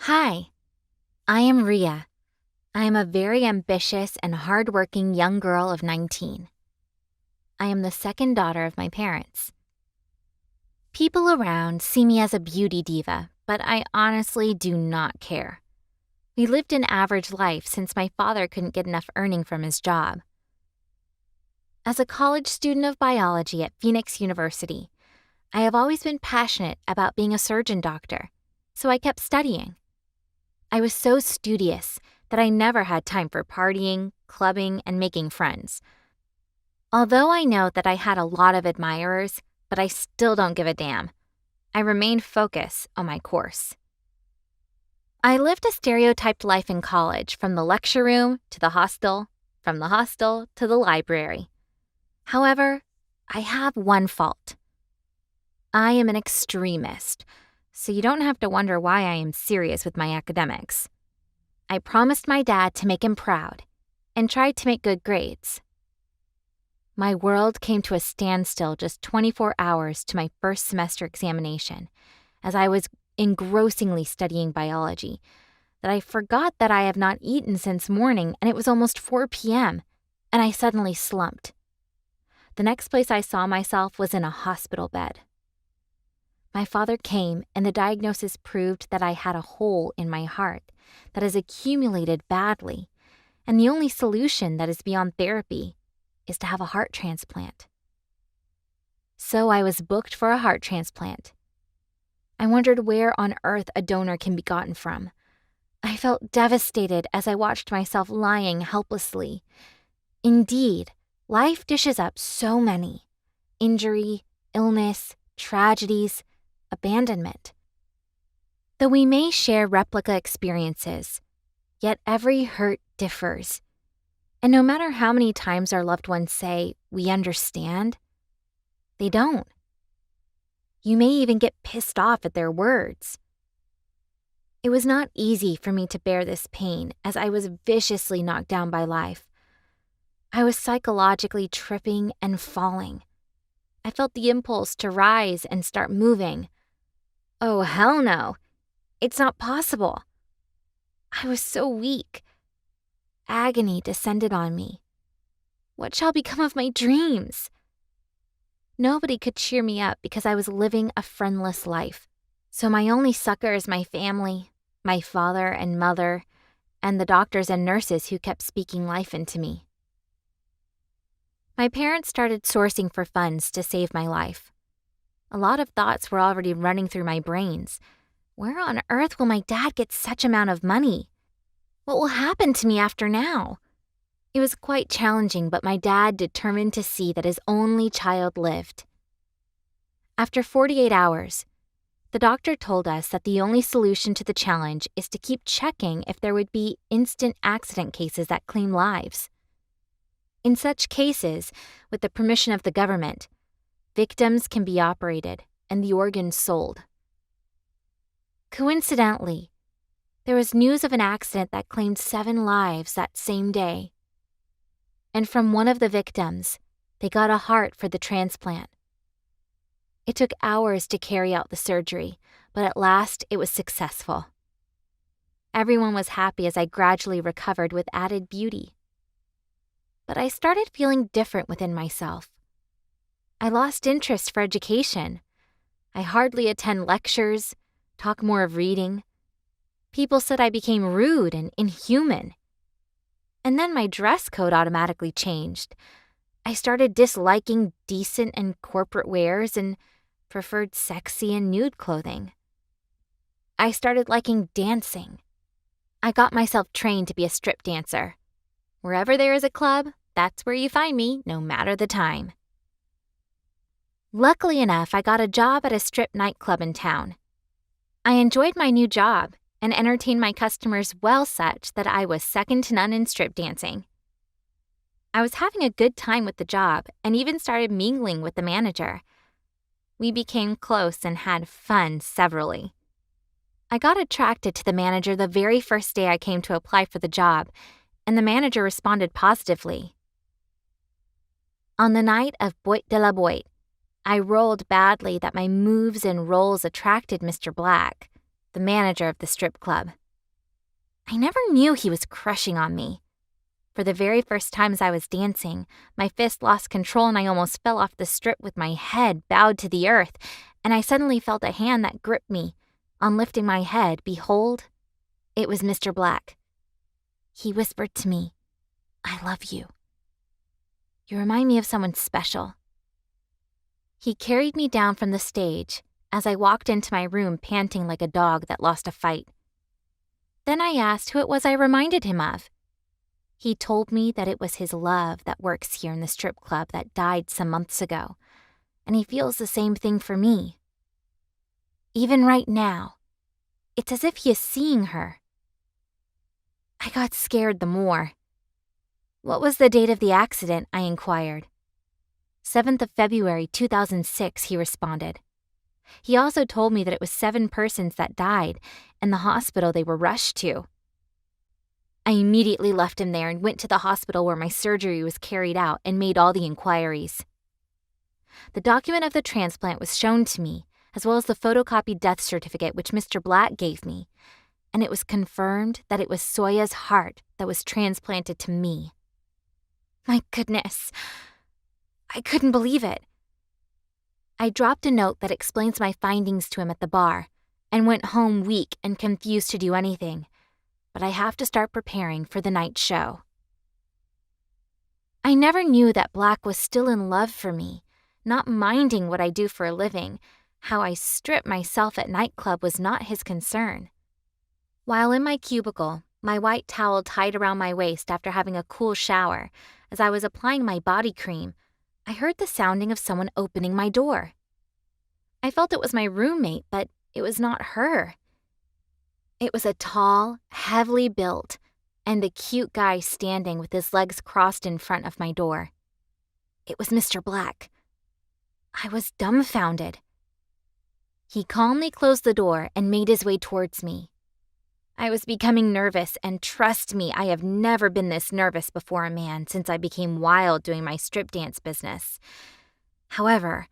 Hi, I am Ria. I am a very ambitious and hardworking young girl of 19. I am the second daughter of my parents. People around see me as a beauty diva, but I honestly do not care. We lived an average life since my father couldn't get enough earning from his job. As a college student of biology at Phoenix University, I have always been passionate about being a surgeon doctor, so I kept studying. I was so studious that I never had time for partying, clubbing, and making friends. Although I know that I had a lot of admirers, but I still don't give a damn. I remained focused on my course. I lived a stereotyped life in college, from the lecture room to the hostel, from the hostel to the library. However, I have one fault. I am an extremist, so you don't have to wonder why I am serious with my academics. I promised my dad to make him proud and tried to make good grades. My world came to a standstill just 24 hours to my first semester examination, as I was engrossingly studying biology, that I forgot that I have not eaten since morning and it was almost 4 p.m., and I suddenly slumped. The next place I saw myself was in a hospital bed. My father came, and the diagnosis proved that I had a hole in my heart that has accumulated badly, and the only solution that is beyond therapy is to have a heart transplant. So I was booked for a heart transplant. I wondered where on earth a donor can be gotten from. I felt devastated as I watched myself lying helplessly. Indeed, life dishes up so many: injury, illness, tragedies, abandonment. Though we may share replica experiences, yet every hurt differs. And no matter how many times our loved ones say, "We understand," they don't. You may even get pissed off at their words. It was not easy for me to bear this pain, as I was viciously knocked down by life. I was psychologically tripping and falling. I felt the impulse to rise and start moving. Oh, hell no. It's not possible. I was so weak. Agony descended on me. What shall become of my dreams? Nobody could cheer me up because I was living a friendless life. So my only succor is my family, my father and mother, and the doctors and nurses who kept speaking life into me. My parents started sourcing for funds to save my life. A lot of thoughts were already running through my brains. Where on earth will my dad get such amount of money? What will happen to me after now? It was quite challenging, but my dad determined to see that his only child lived. After 48 hours, the doctor told us that the only solution to the challenge is to keep checking if there would be instant accident cases that claim lives. In such cases, with the permission of the government, victims can be operated and the organs sold. Coincidentally, there was news of an accident that claimed 7 lives that same day. And from one of the victims, they got a heart for the transplant. It took hours to carry out the surgery, but at last it was successful. Everyone was happy as I gradually recovered with added beauty. But I started feeling different within myself. I lost interest for education. I hardly attend lectures, talk more of reading. People said I became rude and inhuman. And then my dress code automatically changed. I started disliking decent and corporate wears and preferred sexy and nude clothing. I started liking dancing. I got myself trained to be a strip dancer. Wherever there is a club, that's where you find me, no matter the time. Luckily enough, I got a job at a strip nightclub in town. I enjoyed my new job and entertained my customers well such that I was second to none in strip dancing. I was having a good time with the job and even started mingling with the manager. We became close and had fun severally. I got attracted to the manager the very first day I came to apply for the job, and the manager responded positively. On the night of Boîte de la Boîte, I rolled badly that my moves and rolls attracted Mr. Black. the manager of the strip club. I never knew he was crushing on me. For the very first time as I was dancing, my fist lost control and I almost fell off the strip with my head bowed to the earth, and I suddenly felt a hand that gripped me. On lifting my head, behold, it was Mr. Black. He whispered to me, "I love you. You remind me of someone special." He carried me down from the stage as I walked into my room panting like a dog that lost a fight. Then I asked who it was I reminded him of. He told me that it was his love that works here in the strip club that died some months ago, and he feels the same thing for me. Even right now, it's as if he is seeing her. I got scared the more. "What was the date of the accident?" I inquired. 7th of February, 2006, he responded. He also told me that it was 7 persons that died and the hospital they were rushed to. I immediately left him there and went to the hospital where my surgery was carried out and made all the inquiries. The document of the transplant was shown to me, as well as the photocopied death certificate which Mr. Black gave me, and it was confirmed that it was Soya's heart that was transplanted to me. My goodness, I couldn't believe it. I dropped a note that explains my findings to him at the bar and went home weak and confused to do anything, but I have to start preparing for the night show. I never knew that Black was still in love for me, not minding what I do for a living. How I strip myself at nightclub was not his concern. While in my cubicle, my white towel tied around my waist after having a cool shower, as I was applying my body cream, I heard the sounding of someone opening my door. I felt it was my roommate, but it was not her. It was a tall, heavily built, and a cute guy standing with his legs crossed in front of my door. It was Mr. Black. I was dumbfounded. He calmly closed the door and made his way towards me. I was becoming nervous, and trust me, I have never been this nervous before a man since I became wild doing my strip dance business. However,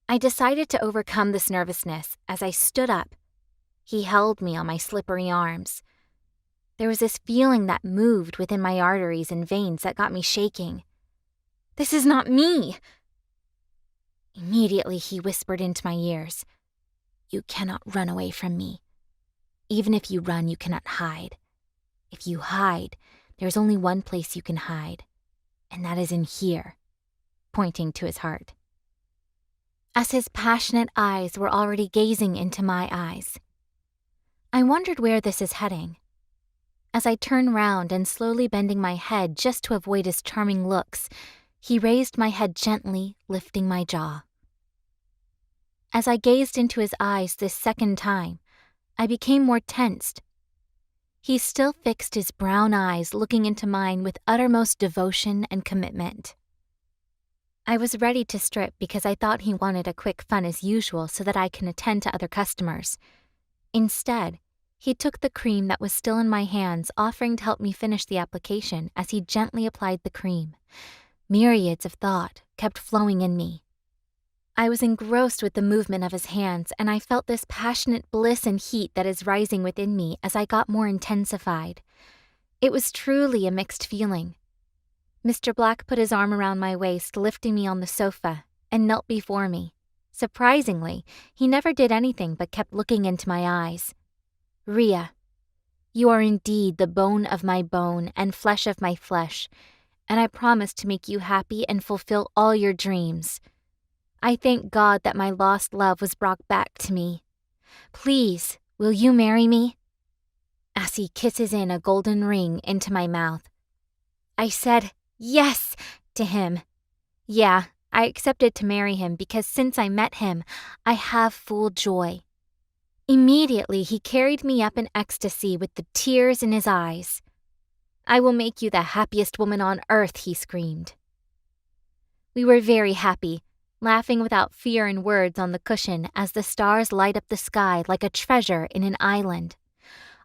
I decided to overcome this nervousness as I stood up. He held me on my slippery arms. There was this feeling that moved within my arteries and veins that got me shaking. "This is not me!" Immediately, he whispered into my ears, "You cannot run away from me. Even if you run, you cannot hide. If you hide, there is only one place you can hide, and that is in here," pointing to his heart. As his passionate eyes were already gazing into my eyes, I wondered where this is heading. As I turned round and slowly bending my head just to avoid his charming looks, he raised my head gently, lifting my jaw. As I gazed into his eyes this second time, I became more tensed. He still fixed his brown eyes looking into mine with uttermost devotion and commitment. I was ready to strip because I thought he wanted a quick fun as usual so that I can attend to other customers. Instead, he took the cream that was still in my hands, offering to help me finish the application as he gently applied the cream. Myriads of thought kept flowing in me. I was engrossed with the movement of his hands, and I felt this passionate bliss and heat that is rising within me as I got more intensified. It was truly a mixed feeling. Mr. Black put his arm around my waist, lifting me on the sofa, and knelt before me. Surprisingly, he never did anything but kept looking into my eyes. "Rhea, you are indeed the bone of my bone and flesh of my flesh, and I promise to make you happy and fulfill all your dreams. I thank God that my lost love was brought back to me. Please, will you marry me?" As he kisses in a golden ring into my mouth. I said yes to him. Yeah, I accepted to marry him because since I met him, I have full joy. Immediately, he carried me up in ecstasy with the tears in his eyes. "I will make you the happiest woman on earth," he screamed. We were very happy, laughing without fear in words on the cushion as the stars light up the sky like a treasure in an island.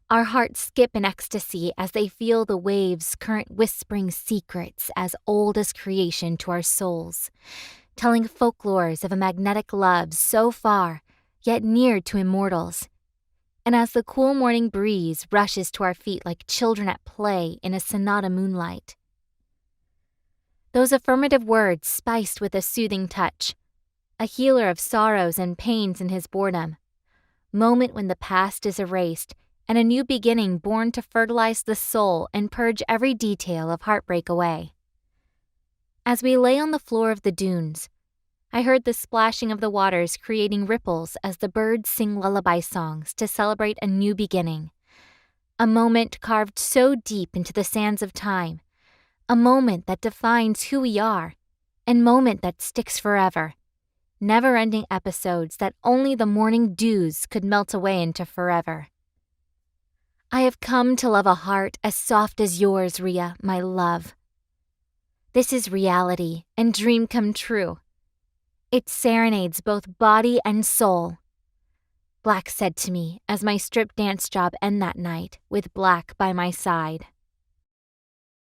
Our hearts skip in ecstasy as they feel the waves' current whispering secrets as old as creation to our souls, telling folklores of a magnetic love so far, yet near to immortals. and as the cool morning breeze rushes to our feet like children at play in a sonata moonlight. Those affirmative words spiced with a soothing touch, a healer of sorrows and pains in his boredom, moment when the past is erased and a new beginning born to fertilize the soul and purge every detail of heartbreak away. As we lay on the floor of the dunes, I heard the splashing of the waters creating ripples as the birds sing lullaby songs to celebrate a new beginning. A moment carved so deep into the sands of time, a moment that defines who we are, and moment that sticks forever. Never-ending episodes that only the morning dews could melt away into forever. I have come to love a heart as soft as yours, Rhea, my love. This is reality and dream come true. It serenades both body and soul. Black said to me as my strip dance job ended that night with Black by my side.